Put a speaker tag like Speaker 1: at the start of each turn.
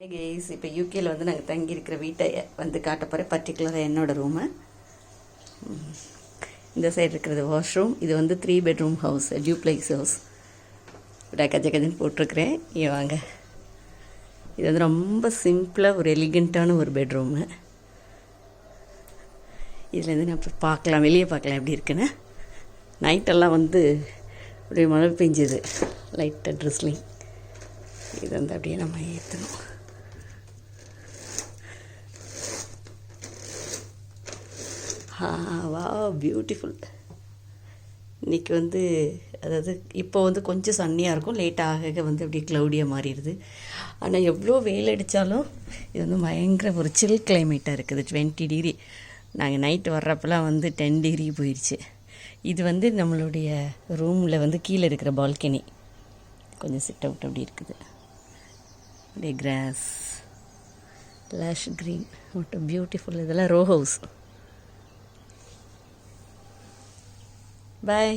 Speaker 1: Case இப்போ யூகேயில் வந்து நாங்கள் தங்கியிருக்கிற வீட்டை வந்து காட்ட போகிறேன். பர்டிகுலராக என்னோடய ரூமு. இந்த சைடு இருக்கிறது வாஷ்ரூம். இது வந்து 3 பெட்ரூம் ஹவுஸ், டியூப்ளெக்ஸ் ஹவுஸ். இப்படி கஜன்னு போட்டிருக்கிறேன். வாங்க, இது வந்து ரொம்ப சிம்பிளாக ஒரு எலிகண்ட்டான ஒரு பெட்ரூமு. இதுலேருந்து நான் இப்போ பார்க்கலாம், வெளியே பார்க்கலாம் எப்படி இருக்குன்னு. நைட்டெல்லாம் வந்து அப்படியே மழை பெஞ்சுது, லைட்டாக ட்ரெஸ்லிங். இது வந்து அப்படியே நம்ம ஏற்றணும். வா, பியூட்டிஃபுல். இன்றைக்கி வந்து அதாவது இப்போ வந்து கொஞ்சம் சன்னியாக இருக்கும், லேட்டாக வந்து அப்படியே க்ளவுடியாக மாறிடுது. ஆனால் எவ்வளோ வெயில் அடித்தாலும் இது வந்து பயங்கர ஒரு சில் கிளைமேட்டாக இருக்குது. 20 டிகிரி. நாங்கள் நைட்டு வர்றப்பெல்லாம் வந்து 10 டிகிரி போயிடுச்சு. இது வந்து நம்மளுடைய ரூமில் வந்து கீழே இருக்கிற பால்கனி. கொஞ்சம் சிட் அவுட் அப்படி இருக்குது. அப்படியே கிராஸ், லேஷ் க்ரீன், மட்டும் பியூட்டிஃபுல். இதெல்லாம் ரோ ஹவுஸ். Bye.